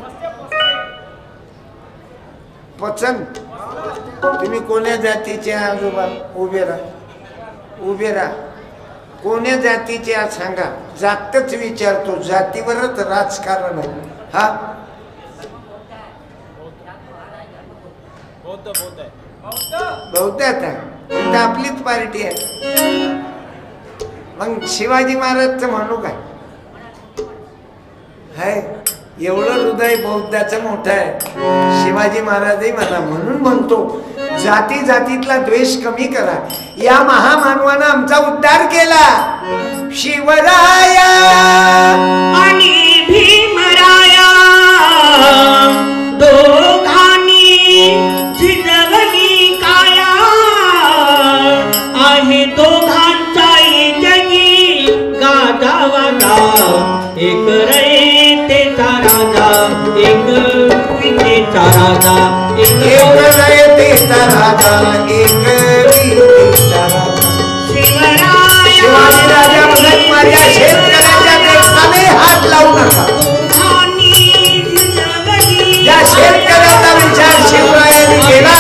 S1: पचन? तुम्ही कोण्या जातीचे आजोबा? उभे राहा, उभे राहा. कोण्या जातीचे आज सांगा. जातच विचारतो, जातीवरच राजकारण आहे. हा बौद्ध आता आपलीच पार्टी आहे. मग शिवाजी महाराजचं म्हणू काय? हाय एवढं हृदय बौद्धाचं मोठं आहे. शिवाजी महाराजही म्हणा. म्हणून म्हणतो जाती जातीतला द्वेष कमी करा. या महामानवानं आमचा उद्धार केला. शिवराया
S2: आणि भीमराया दोघांनी झिजवली काया. आहे दोघांचाही जगी गाजावाजा. एक रयतेचा राजा, एक विजेचा राजा.
S1: एक रयतेचा राजा, एक विजेचा राजा. शिवाजी राजा म्हणत माझ्या शेतकऱ्याच्या देशाने हात लावू नका. या शेतकऱ्याचा विचार शिवरायांनी केला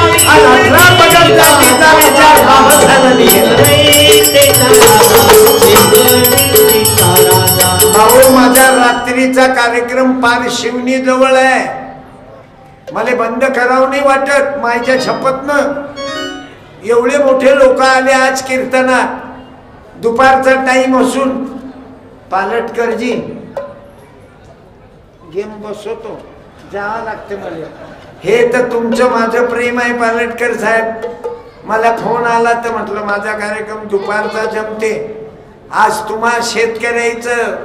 S1: आणि 18 पगड जातीचा विचार बाबासाहेबांनी केला. भाऊ माझा रात्रीचा कार्यक्रम पार शिवणी जवळ आहे. मला बंद करावं नाही वाटत माझ्या शपथनं. एवढे मोठे लोक आले आज कीर्तनात, दुपारचा टाइम असून. पालटकरजी गेम बसवतो, जावं लागते मला. हे तर तुमचं माझं प्रेम आहे पालटकर साहेब. मला फोन आला तर म्हटलं माझा कार्यक्रम दुपारचा जमते. आज तुम्हा शेतकऱ्याचं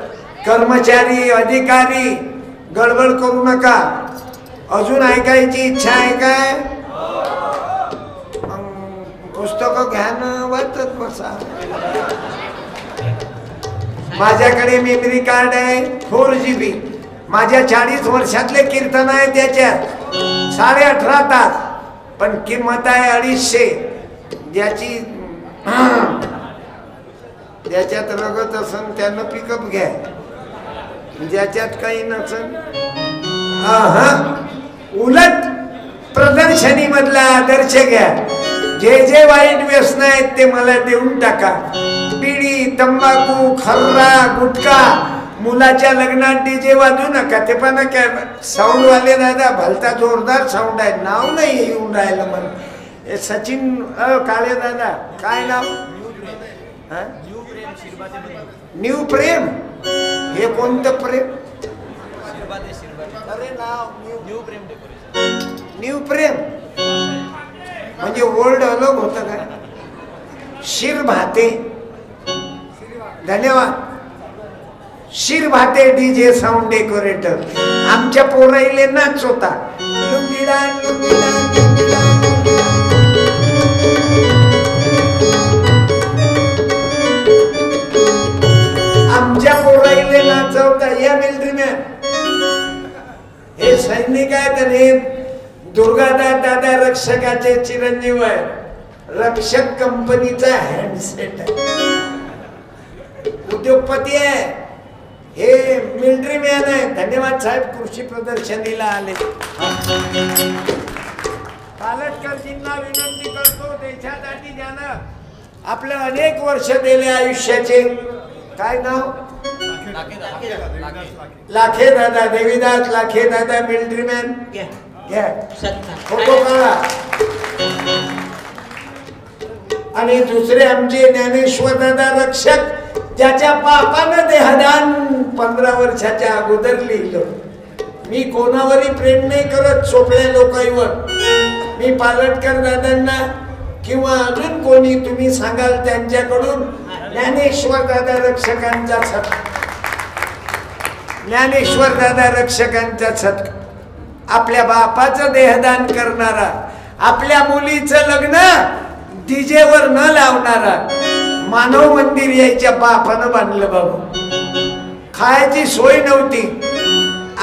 S1: कर्मचारी अधिकारी गडबड करू नका. अजून ऐकायची इच्छा आहे काय? पुस्तक घ्या ना, वाचत बसा. माझ्याकडे मेमरी कार्ड आहे 4 GB. माझ्या 40 वर्षातले कीर्तन आहे त्याच्यात 18.5 तास, पण किंमत आहे 250. ज्याच्यात रगत असन त्यानं पिकअप घ्या, ज्याच्यात काही नसन. उलट प्रदर्शनी मधला आदर्श घ्या. जे जे वाईट व्यसन आहेत ते मला देऊन टाका. बिडी, तंबाखू, खर्रा, गुटखा, मुलाच्या लग्नात डीजे वाजू नका. ते पण काय साऊंड वाले दादा भलता जोरदार साऊंड आहे, नाव नाही येऊन राहिलं मला. सचिन काळे दादा, काय नाव? न्यू प्रेम. हे कोणतं प्रेम? अरे नाव न्यू प्रेम म्हणजे ओल्ड अलग होतं काय? शिर भाते. धन्यवाद. शिर भाते डीजे साऊंड डेकोरेटर. आमच्या पोराईले नाच होता. लुंगीडा लुंगीडा लुंगीडा. आमच्या पोराईले नाचवता. या मिलिटरीमॅन हे सैनिक आहेत आणि दुर्गादास दादा रक्षकाचे चिरंजीव आहे. रक्षक कंपनीचा हँडसेट आहे. उद्योगपती आहे. हे मिलिटरी मॅन आहे. धन्यवाद साहेब, कृषी प्रदर्शनीला आले. पालटकरजींना विनंती करतो, देशासाठी ज्यानं आपलं अनेक वर्ष दिले आयुष्याचे. काय नाव? लाखे दादा, देवीदास लाखे दादा, मिलिटरी मॅन. घ्या फोटो काढा. आणि दुसरे आमचे ज्ञानेश्वर दादा रक्षक, ज्याच्या बापानं देहदान 15 वर्षाच्या अगोदर लिहिलं. मी कोणावरही प्रेम नाही करत चोपड्या लोकांवर. मी पालटकर दादांना किंवा अजून कोणी तुम्ही सांगाल त्यांच्याकडून ज्ञानेश्वर दादा रक्षकांचा सत्कार, ज्ञानेश्वर दादा रक्षकांचा सत्कार. आपल्या बापाचं देहदान करणारा, आपल्या मुलीचं लग्न डीजेवर न लावणारा, मानव मंदिर यायच्या बापानं बांधलं बाबू. खायची सोय नव्हती.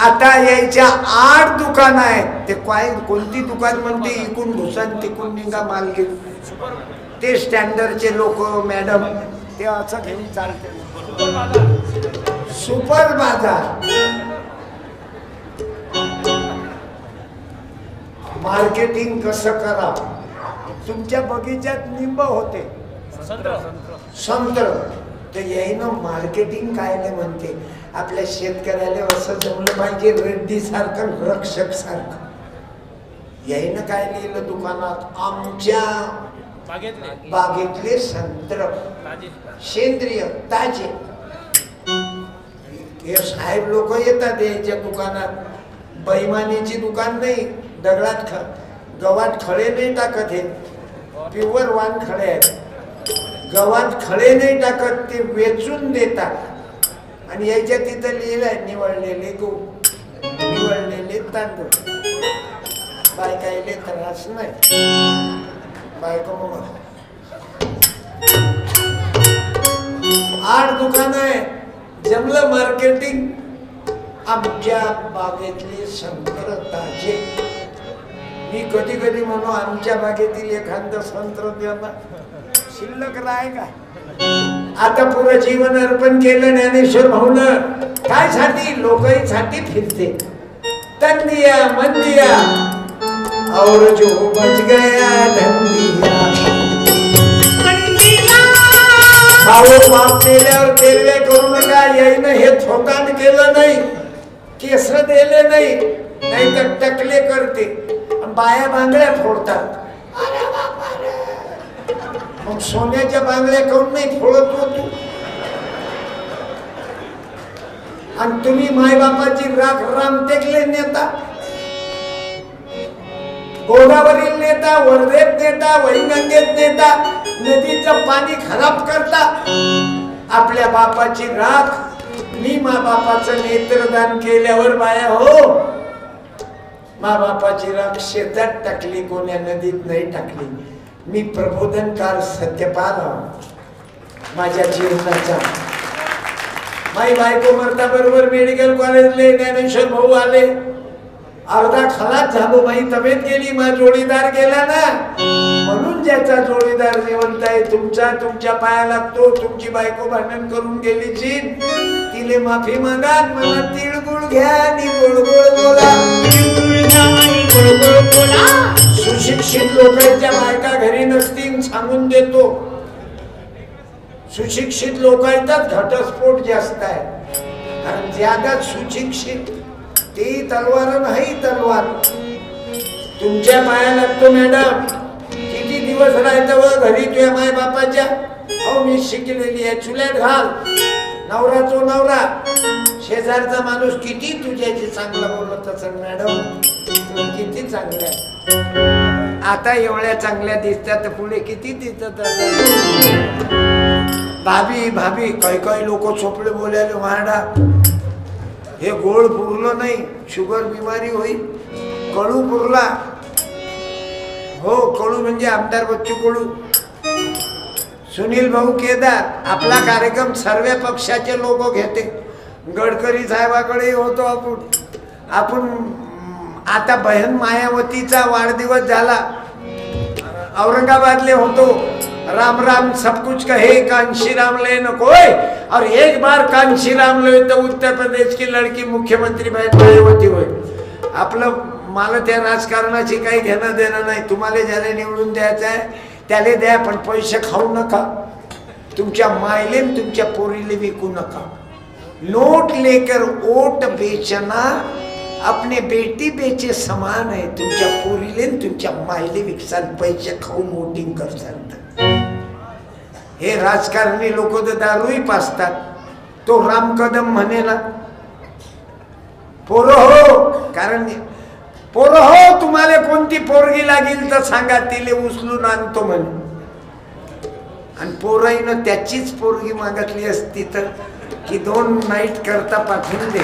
S1: आता यायच्या 8 दुकान आहेत. ते काय कोणती दुकान म्हणते? इकून घुसन तिकून निघा माल घेऊन. ते स्टँडर्डचे लोक मॅडम ते असं घेऊन चालते. सुपर बाजार. मार्केटिंग कसं करा? तुमच्या बगीच्यात निंब होते, संत्र, तर यायनं मार्केटिंग काय नाही म्हणते. आपल्या शेतकऱ्याला असं जमलं पाहिजे रेड्डी सारखं, रक्षक सारखं. यायनं काय लिहिलं दुकानात? आमच्या बागेतले संत्र सेंद्रिय ताजे. हे साहेब लोक येतात याच्या दुकानात. बैमानीची दुकान नाही. दगडात गव्हात खडे नाही टाकत. हे प्युअर वान खडे आहेत. गव्हात खडे नाही टाकत, ते वेचून देतात. आणि याच्या तिथं लिहिलंय निवडलेले गहू, निवडलेले तांदूळ. बायकायले त्रास नाही. बायको मग 8 दुकान आहे. जमलं मार्केटिंग. आमच्या बागेतले संत्र ताजे. मी कधी कधी म्हणू आमच्या बागेतील एखादं संत्र द्यावा, शिल्लक राय का? आता पुरं जीवन अर्पण केलं ज्ञानेश्वर भाऊनं. काय साठी? लोकांसाठी फिरते. तन दिया मन दिया और जो बच गया धन दिया. भाऊ बाप केल्यावर तेरवे करू नका. याईनं हे थोकांड केलं नाही, केस दिले नाही, नाही तर टकले करते. बाया बांगड्या फोडतात. अरे बाबा रे. मग सोन्याच्या बांगड्या काऊन नाही फोडत हो तू? आणि तुम्ही मायबापाची राख रामटेकले नेता, गोदावरील नेता, वर्धेत नेता, वैनगंगेत नेता, नदीचं पाणी खराब करता. आपल्या बापाची राख, मी मा बापाचं नेत्रदान केल्यावर बाया हो, मा बापाची राख शेतात टाकली, कोण्या नदीत नाही टाकली. मी प्रबोधनकार सत्यपाल माझ्या जीवनाचा. माई बायको मरता बरोबर मेडिकल कॉलेजले ज्ञानेश्वर भाऊ आले. अर्धा खलास झालो, बाई तब्येत गेली, मा जोडीदार गेला ना. म्हणून ज्याचा जोडीदार जिवंत आहे तुमचा तुमच्या पाया लागतो. तुमची बायको भांडण करून गेली चीन, तिले माफी मागा. मला तिळगुळ घ्या आणि गोडगोड बोला. सुशिक्षित लोकांच्या बायका घरी नसतील सांगून देतो. सुशिक्षित लोकांचाच घटस्फोट जास्त आहे. कारण ज्यादा सुशिक्षित ती तलवार नाही तलवार. तुमच्या पाया लागतो मॅडम. किती दिवस राहायचं व घरी तुझ्या माय बापाच्या? हो मी शिकलेली आहे. चुल्यात घाल. नवरा तो नवरा, शेजारचा माणूस किती तुझ्याची चांगलं बोलत असेल मॅडम, तुम्ही किती चांगल्या. आता एवढ्या चांगल्या दिसतात, पुढे किती दिसत. भाभी भाभी काही काही लोक चोपडे बोलायला वाढा. हे गोड पुरलं नाही, शुगर बिमारी होईल. कळू पुरला हो. कळू म्हणजे आमदार बच्चू कडू, सुनील भाऊ केदार. आपला कार्यक्रम सर्व पक्षाचे लोक घेते. गडकरी साहेबाकडे होतो आपण. आता बहन मायावतीचा वाढदिवस झाला, औरंगाबादले होतो. राम राम सब कुछ कहे कांशी राम ले न कोई, और एक बार कांशी राम ले तो उत्तर प्रदेश की लड़की मुख्यमंत्री बहन मायावती होय. आपलं मला त्या राजकारणाची काही घेणं देणं नाही. तुम्हाला ज्याला निवडून द्यायचं आहे त्याला द्या, पण पैसे खाऊ नका. तुमच्या मायले तुमच्या पोरीले विकू नका. नोट लेकर वोट बेचना अपने बेटी बेचे समान आहे. तुमच्या पोरीले तुमच्या मायले विकसाल, पैसे खाऊन वोटिंग करसाल. हे राजकारणी लोक तर दारूही पाजतात. तो राम कदम म्हणेला पोरं हो, कारण पोरं हो तुम्हाला कोणती पोरगी लागेल तर सांगा, तिले उचलून आणतो म्हणे. आणि पोराईनं त्याचीच पोरगी मागितली असती तर की 2 नाईट करता पाठवून दे.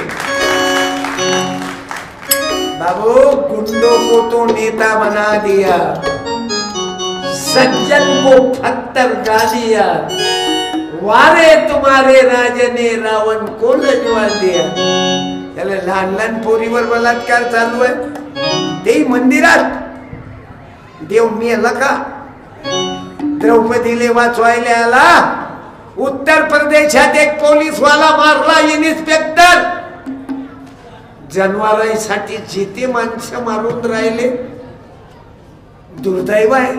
S1: बाबू गुंडों को तो नेता बना दिया, सज्जन को फत्तर गालिया, वारे तुम्हारे राजने रावण को लजवा दिया. त्याला लहान लहान पोरीवर बलात्कार चालू आहे. ते मंदिरात देव मेला का? द्रौपदीले वाचवायला आला. उत्तर प्रदेशात एक पोलीसवाला मारला, इन्स्पेक्टर. जनावरांसाठी जिथे माणसं मारून राहिले, दुर्दैव आहे.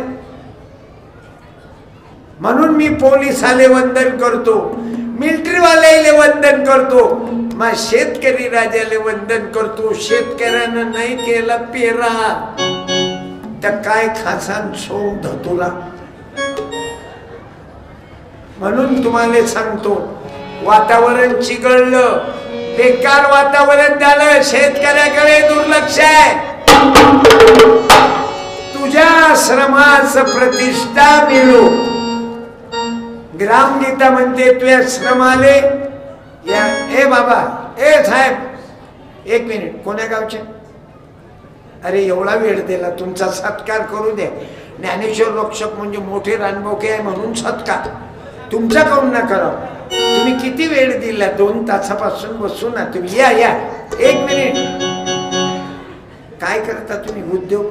S1: म्हणून मी पोलिसाले वंदन करतो, मिलिटरीवाल्याले वंदन करतो, मा शेतकरी राजाले वंदन करतो. शेतकऱ्यानं नाही केलं पेरा तर काय खासान सोंग धतुला. म्हणून तुम्हाला सांगतो, वातावरण चिघळलं, बेकार वातावरण झालं. शेतकऱ्याकडे दुर्लक्ष आहे. तुझ्या श्रमास प्रतिष्ठा मिळो. ग्रामगीता म्हणते तुझ्या श्रमाले या. ए बाबा, ए साहेब, 1 मिनिट. कोण्या गावचे? अरे एवढा वेळ दिला, तुमचा सत्कार करू द्या. ज्ञानेश्वर रक्षक म्हणजे मोठे रानबोके आहे म्हणून सत्कार. तुमचा काऊन ना करा. तुम्ही किती वेळ दिला? 2 तासापासून बसू ना तुम्ही. या या 1 मिनिट. काय करता तुम्ही? उद्योग?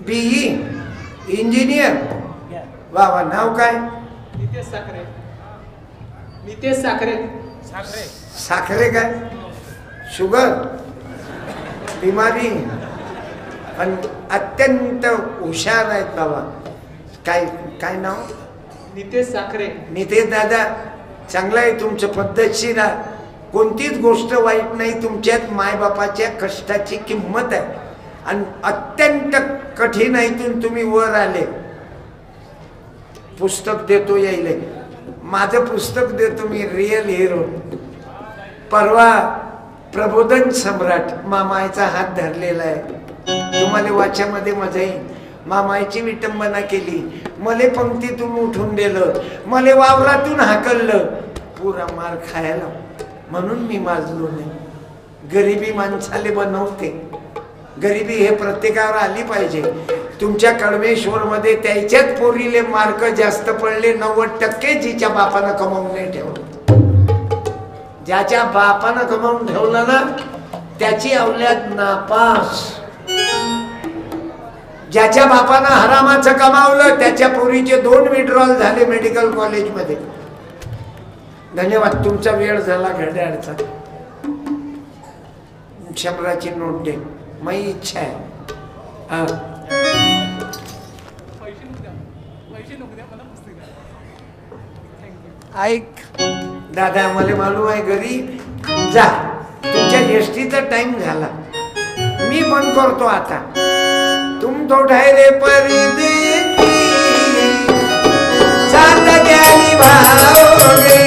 S1: BE engineer. वा वा. नाव काय?
S4: नितेश साखरे. नितेश साखरे.
S1: साखरे काय? शुगर बिमारी, पण अत्यंत हुशार आहेत बाबा. काय काय नाव?
S4: नितेश साखरे.
S1: नितेश दादा, चांगला आहे तुमचं, पद्धतशीर. कोणतीच गोष्ट वाईट नाही, तुमच्यात मायबापाच्या कष्टाची किंमत आहे आणि अत्यंत कठीणाईतून तुम्ही वर आले. पुस्तक देतो यायले, माझं पुस्तक देतो मी, रिअल हिरो. परवा प्रबोधन सम्राट मामाईचा हात धरलेला आहे, तुम्हाला वाच्यामध्ये मजा येईल. मामाईची विटंबना केली, मले पंक्तीतून उठून दिलं, मले वावरातून हाकललं, पुरा मार खायला. म्हणून मी माजलो नाही. गरिबी माणसाले बनवते. गरिबी हे प्रत्येकावर आली पाहिजे. तुमच्या कडमेश्वर मध्ये त्याच्यात पोरीले मार्क जास्त पडले 90%, जिच्या बापानं कमावून नाही ठेवलं. ज्याच्या बापानं कमावून ठेवलं ना त्याची औलाद नापास. ज्याच्या बापानं हरामाचं कमावलं त्याच्या पोरीचे 2 विड्रॉल झाले मेडिकल कॉलेजमध्ये. धन्यवाद, तुमचा वेळ झाला घड्याळचा. 100ची नोट दे, माझी इच्छा आहे. ऐक दादा, मला मालूम आहे घरी जा, तुमच्या एसटीचा टाइम झाला, मी पण करतो आता. तुम तो ढायरे परदेसी साथ गेली भावगे.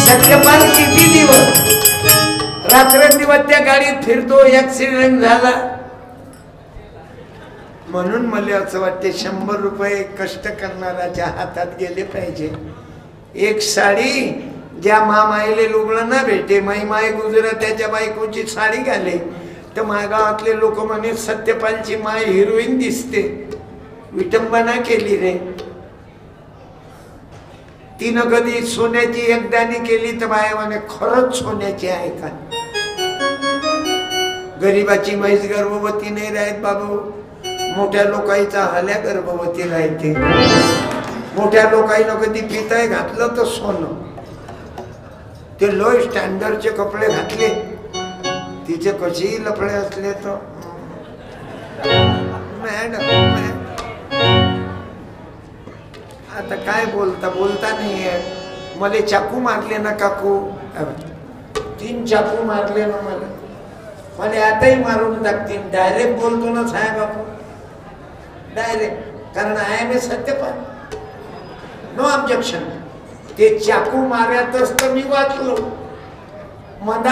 S1: सत्यपाल किती दिवस रात्रंदिवस त्या गाडीत फिरतो, ऍक्सिडेंट झाला. म्हणून मला असं वाटते 100 रुपये कष्ट करणाऱ्याच्या हातात गेले पाहिजे. एक साडी ज्या मामाईले लुगडं ना भेटे, माई गुजरा त्याच्या बायकोची साडी घाले, तर मागावातले लोक म्हणे सत्यपालची माय हिरोईन दिसते. विटंबना केली रे. तिनं कधी सोन्याची एकदाणी केली तर बाया म्हणे खरंच सोन्याची आहे का. गरीबाची म्हैस गर्भवती नाही राहत बाबू, मोठ्या लोकांचा हल्या गर्भवती राहते. मोठ्या लोकांना कधी पिताय घातलं तर सोनं, ते लो स्टँडर्डचे कपडे घातले, तिचे कसेही लफडे असले तर मॅडम आता काय बोलता नाहीये. मला चाकू मारले ना काकू, 3 चाकू मारले ना मला आताही मारून टाकतील. डायरेक्ट बोलतो ना साहेब आपण, डायरेक्ट, कारण I am A Satyapal, no objection. ते चाकू मारतच तर मी वाचलो. मनात